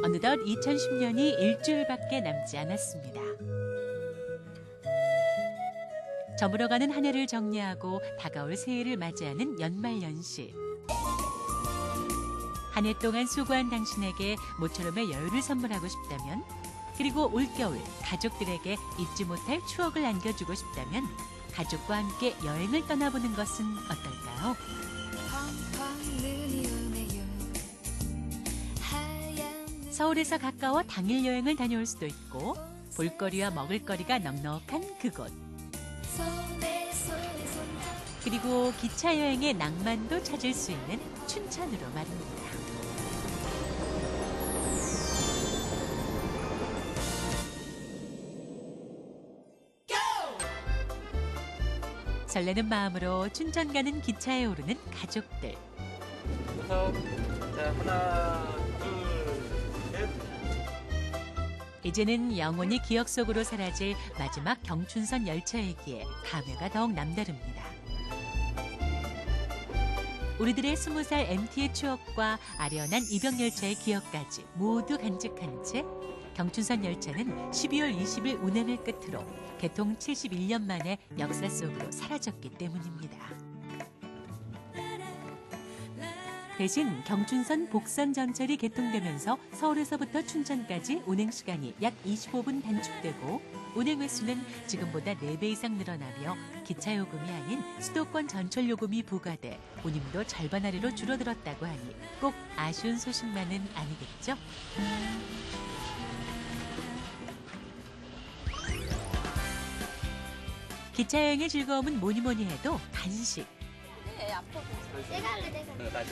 어느덧 2010년이 일주일밖에 남지 않았습니다. 저물어가는 한 해를 정리하고 다가올 새해를 맞이하는 연말연시. 한 해 동안 수고한 당신에게 모처럼의 여유를 선물하고 싶다면, 그리고 올겨울 가족들에게 잊지 못할 추억을 안겨주고 싶다면 가족과 함께 여행을 떠나보는 것은 어떨까요? 서울에서 가까워 당일 여행을 다녀올 수도 있고, 볼거리와 먹을거리가 넉넉한 그곳. 그리고 기차 여행의 낭만도 찾을 수 있는 춘천으로 말입니다. 설레는 마음으로 춘천 가는 기차에 오르는 가족들. 자, 하나, 둘, 셋. 이제는 영원히 기억 속으로 사라질 마지막 경춘선 열차이기에 감회가 더욱 남다릅니다. 우리들의 20살 MT의 추억과 아련한 입역열차의 기억까지 모두 간직한 채 경춘선 열차는 12월 20일 운행을 끝으로 개통 71년 만에 역사 속으로 사라졌기 때문입니다. 대신 경춘선 복선 전철이 개통되면서 서울에서부터 춘천까지 운행 시간이 약 25분 단축되고 운행 횟수는 지금보다 4배 이상 늘어나며 기차 요금이 아닌 수도권 전철 요금이 부과돼 운임도 절반아래로 줄어들었다고 하니 꼭 아쉬운 소식만은 아니겠죠? 기차 여행의 즐거움은 뭐니 해도 간식. 네, 아파. 내가 할래, 내가 할래. 다시.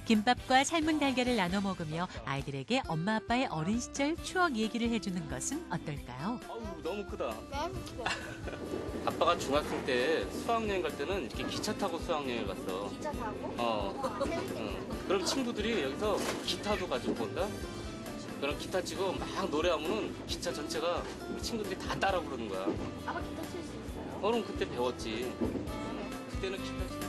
김밥과 삶은 달걀을 나눠 먹으며 아이들에게 엄마 아빠의 어린 시절 추억 얘기를 해주는 것은 어떨까요? 어우, 너무 크다. 맛있어. 아빠가 중학생 때 수학여행 갈 때는 이렇게 기차 타고 수학여행을 갔어. 기차 타고? 그럼 친구들이 여기서 기타도 가지고 온다? 그럼 기타 치고 막 노래하면은 기차 전체가 우리 친구들이 다 따라 부르는 거야. 아빠 기타 칠 수 있어요? 그럼 그때 배웠지. 그때는 기타 치기.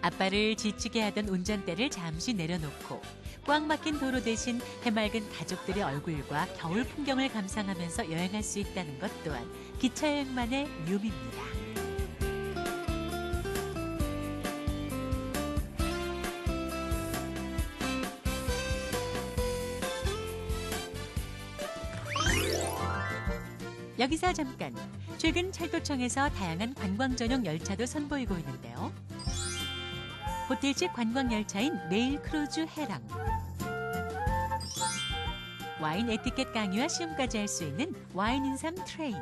아빠를 지치게 하던 운전대를 잠시 내려놓고 꽉 막힌 도로 대신 해맑은 가족들의 얼굴과 겨울 풍경을 감상하면서 여행할 수 있다는 것 또한 기차 여행만의 묘미입니다. 여기서 잠깐, 최근 철도청에서 다양한 관광 전용 열차도 선보이고 있는데요. 호텔식 관광 열차인 메일 크루즈 해랑, 와인 에티켓 강의와 시음까지 할 수 있는 와인 인삼 트레인,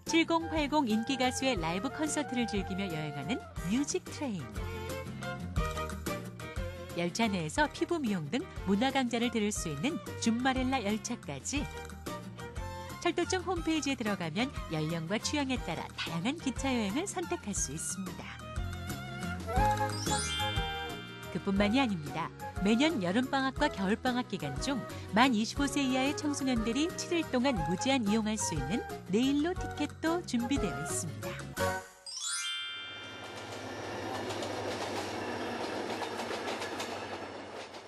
7080 인기 가수의 라이브 콘서트를 즐기며 여행하는 뮤직 트레인, 열차 내에서 피부 미용 등 문화 강좌를 들을 수 있는 줌마렐라 열차까지 철도청 홈페이지에 들어가면 연령과 취향에 따라 다양한 기차 여행을 선택할 수 있습니다. 그뿐만이 아닙니다. 매년 여름방학과 겨울방학 기간 중 만 25세 이하의 청소년들이 7일 동안 무제한 이용할 수 있는 내일로 티켓도 준비되어 있습니다.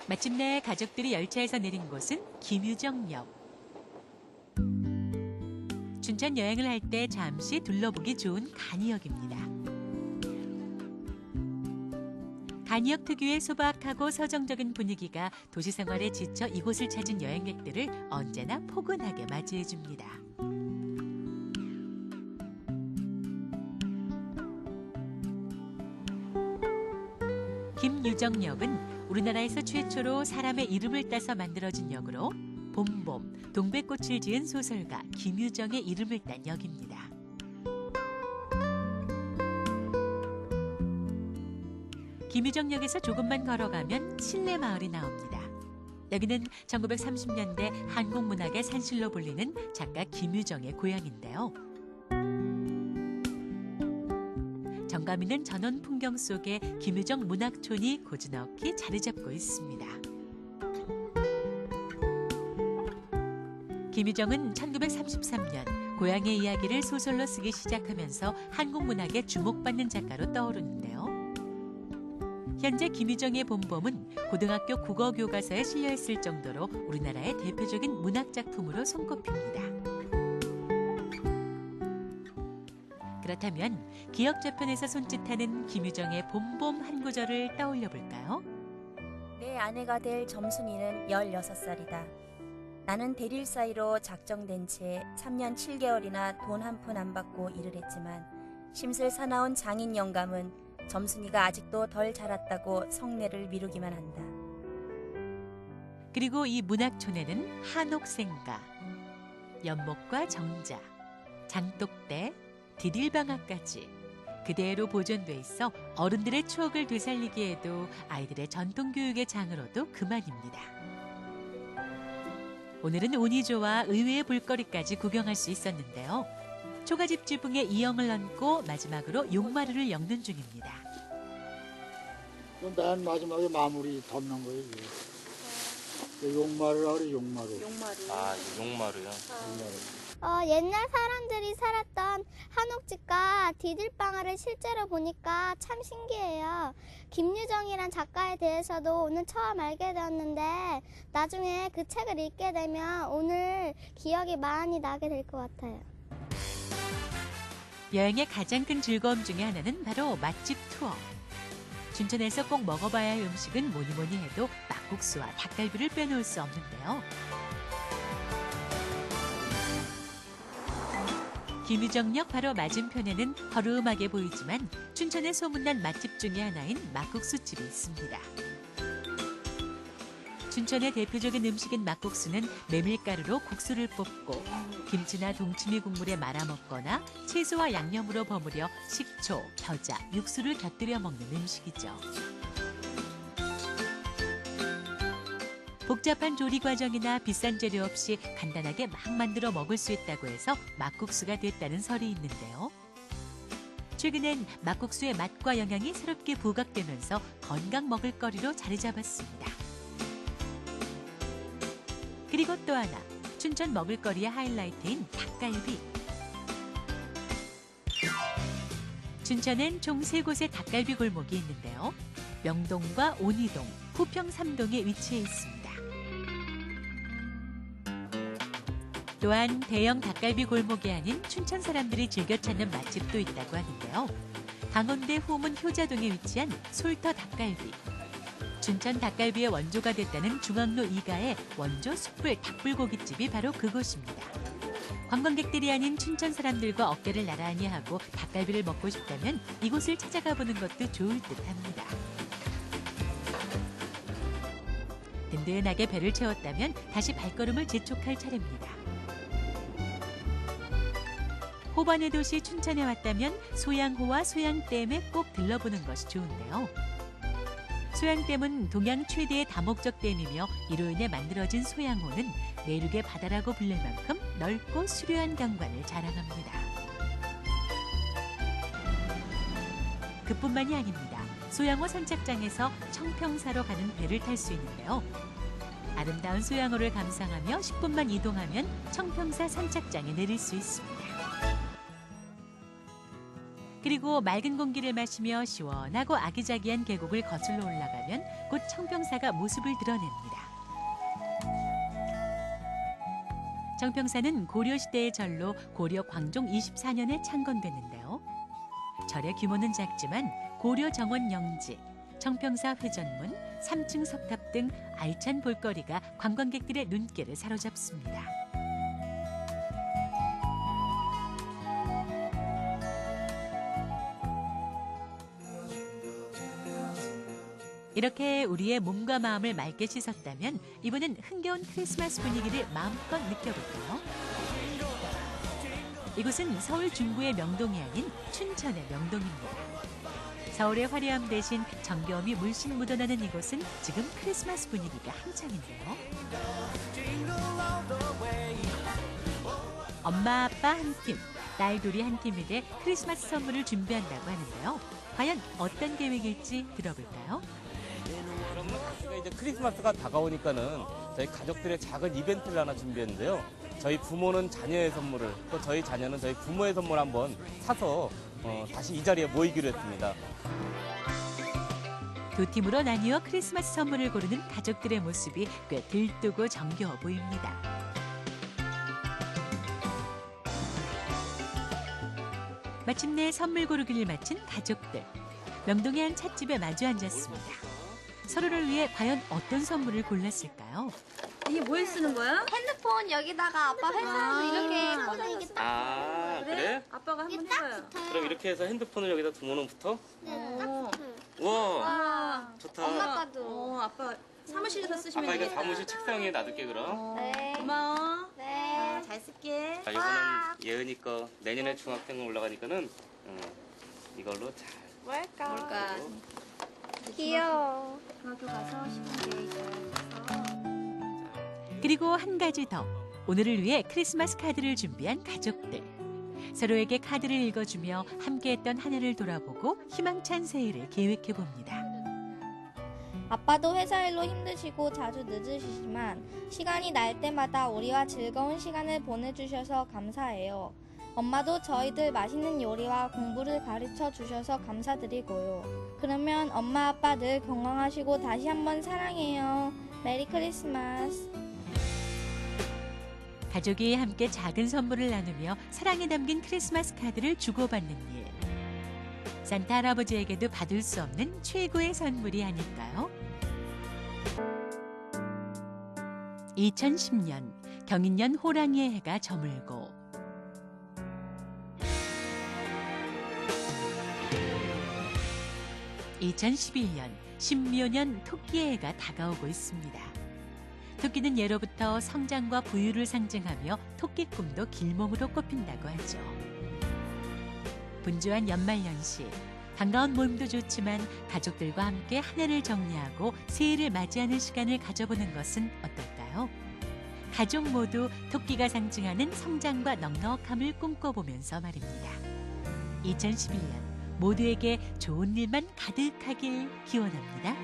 마침내 가족들이 열차에서 내린 곳은 김유정역. 춘천 여행을 할 때 잠시 둘러보기 좋은 간이역입니다. 간이역 특유의 소박하고 서정적인 분위기가 도시 생활에 지쳐 이곳을 찾은 여행객들을 언제나 포근하게 맞이해줍니다. 김유정역은 우리나라에서 최초로 사람의 이름을 따서 만들어진 역으로 봄봄, 동백꽃을 지은 소설가 김유정의 이름을 딴 역입니다. 김유정역에서 조금만 걸어가면 신례마을이 나옵니다. 여기는 1930년대 한국문학의 산실로 불리는 작가 김유정의 고향인데요. 정감 있는 전원 풍경 속에 김유정 문학촌이 고즈넉히 자리 잡고 있습니다. 김유정은 1933년 고향의 이야기를 소설로 쓰기 시작하면서 한국 문학에 주목받는 작가로 떠오르는데요. 현재 김유정의 봄봄은 고등학교 국어 교과서에 실려 있을 정도로 우리나라의 대표적인 문학 작품으로 손꼽힙니다. 그렇다면 기억저편에서 손짓하는 김유정의 봄봄 한 구절을 떠올려 볼까요? 내 아내가 될 점순이는 16살이다. 나는 대릴 사이로 작정된 채 3년 7개월이나 돈 한 푼 안 받고 일을 했지만 심술 사나운 장인 영감은 점순이가 아직도 덜 자랐다고 성내를 미루기만 한다. 그리고 이 문학촌에는 한옥생가, 연못과 정자, 장독대, 디딜방아까지 그대로 보존돼 있어 어른들의 추억을 되살리기에도 아이들의 전통교육의 장으로도 그만입니다. 오늘은 운이 좋아 의외의 볼거리까지 구경할 수 있었는데요. 초가집 지붕에 이영을 얹고 마지막으로 용마루를 엮는 중입니다. 맨 마지막에 마무리 덮는 거예요. 이게. 용마루라고 그래, 용마루. 아, 이 용마루요? 옛날 사람들이 살았던 한옥집과 디딜방아를 실제로 보니까 참 신기해요. 김유정이란 작가에 대해서도 오늘 처음 알게 되었는데 나중에 그 책을 읽게 되면 오늘 기억이 많이 나게 될 것 같아요. 여행의 가장 큰 즐거움 중에 하나는 바로 맛집 투어. 춘천에서 꼭 먹어봐야 할 음식은 뭐니 해도 막국수와 닭갈비를 빼놓을 수 없는데요. 김유정역 바로 맞은편에는 허름하게 보이지만 춘천의 소문난 맛집 중에 하나인 막국수집이 있습니다. 춘천의 대표적인 음식인 막국수는 메밀가루로 국수를 뽑고 김치나 동치미 국물에 말아 먹거나 채소와 양념으로 버무려 식초, 겨자, 육수를 곁들여 먹는 음식이죠. 복잡한 조리 과정이나 비싼 재료 없이 간단하게 막 만들어 먹을 수 있다고 해서 막국수가 됐다는 설이 있는데요. 최근엔 막국수의 맛과 영양이 새롭게 부각되면서 건강 먹을거리로 자리 잡았습니다. 그리고 또 하나, 춘천 먹을거리의 하이라이트인 닭갈비. 춘천엔 총 3곳의 닭갈비 골목이 있는데요. 명동과 온이동, 부평 3동에 위치해 있습니다. 또한 대형 닭갈비 골목이 아닌 춘천 사람들이 즐겨 찾는 맛집도 있다고 하는데요. 강원대 후문 효자동에 위치한 솔터 닭갈비. 춘천 닭갈비의 원조가 됐다는 중앙로 2가의 원조 숯불 닭불고기집이 바로 그곳입니다. 관광객들이 아닌 춘천 사람들과 어깨를 나란히 하고 닭갈비를 먹고 싶다면 이곳을 찾아가 보는 것도 좋을 듯합니다. 든든하게 배를 채웠다면 다시 발걸음을 재촉할 차례입니다. 호반의 도시 춘천에 왔다면 소양호와 소양댐에 꼭 들러보는 것이 좋은데요. 소양댐은 동양 최대의 다목적 댐이며 이로 인해 만들어진 소양호는 내륙의 바다라고 불릴 만큼 넓고 수려한 경관을 자랑합니다. 그뿐만이 아닙니다. 소양호 선착장에서 청평사로 가는 배를 탈 수 있는데요. 아름다운 소양호를 감상하며 10분만 이동하면 청평사 선착장에 내릴 수 있습니다. 그리고 맑은 공기를 마시며 시원하고 아기자기한 계곡을 거슬러 올라가면 곧 청평사가 모습을 드러냅니다. 청평사는 고려시대의 절로 고려 광종 24년에 창건됐는데요. 절의 규모는 작지만 고려 정원 영지, 청평사 회전문, 3층 석탑 등 알찬 볼거리가 관광객들의 눈길을 사로잡습니다. 이렇게 우리의 몸과 마음을 맑게 씻었다면 이번엔 흥겨운 크리스마스 분위기를 마음껏 느껴볼까요? 이곳은 서울 중구의 명동이 아닌 춘천의 명동입니다. 서울의 화려함 대신 정겨움이 물씬 묻어나는 이곳은 지금 크리스마스 분위기가 한창인데요. 엄마 아빠 한 팀, 딸 둘이 한 팀이 돼 크리스마스 선물을 준비한다고 하는데요. 과연 어떤 계획일지 들어볼까요? 그럼 이제 크리스마스가 다가오니까는 저희 가족들의 작은 이벤트를 하나 준비했는데요. 저희 부모는 자녀의 선물을, 또 저희 자녀는 저희 부모의 선물 한번 사서 다시 이 자리에 모이기로 했습니다. 두 팀으로 나뉘어 크리스마스 선물을 고르는 가족들의 모습이 꽤 들뜨고 정겨워 보입니다. 마침내 선물 고르기를 마친 가족들. 명동의 한 찻집에 마주 앉았습니다. 서로를 위해 과연 어떤 선물을 골랐을까요? 이게 뭐에 쓰는 거야? 핸드폰 여기다가 아빠 회사에서 이렇게 꽂아 이게 딱 아, 그래? 아빠가 한번 해봐요. 그럼 이렇게 해서 핸드폰을 여기다 두면 붙어? 네, 딱 붙어요. 우와, 아, 좋다. 엄마 거도. 아빠 사무실에서 쓰시면 아빠 이거 되겠다. 사무실 책상에 놔둘게 그럼. 네. 고마워. 네. 잘 쓸게. 자, 이거는 예은이 거 내년에 중학생 올라가니까는 이걸로 잘. 뭘까? 귀여워. 중학교 가서 싶은 게 있어서. 그리고 한 가지 더. 오늘을 위해 크리스마스 카드를 준비한 가족들. 서로에게 카드를 읽어주며 함께했던 한 해를 돌아보고 희망찬 새해를 계획해 봅니다. 아빠도 회사 일로 힘드시고 자주 늦으시지만 시간이 날 때마다 우리와 즐거운 시간을 보내주셔서 감사해요. 엄마도 저희들 맛있는 요리와 공부를 가르쳐 주셔서 감사드리고요. 그러면 엄마 아빠 늘 건강하시고 다시 한번 사랑해요. 메리 크리스마스. 가족이 함께 작은 선물을 나누며 사랑이 담긴 크리스마스 카드를 주고받는 일. 산타 할아버지에게도 받을 수 없는 최고의 선물이 아닐까요? 2010년 경인년 호랑이의 해가 저물고 2011년 신묘년 토끼의 해가 다가오고 있습니다. 토끼는 예로부터 성장과 부유를 상징하며 토끼꿈도 길몽으로 꼽힌다고 하죠. 분주한 연말연시, 반가운 모임도 좋지만 가족들과 함께 한 해를 정리하고 새해를 맞이하는 시간을 가져보는 것은 어떨까요? 가족 모두 토끼가 상징하는 성장과 넉넉함을 꿈꿔보면서 말입니다. 2011년 모두에게 좋은 일만 가득하길 기원합니다.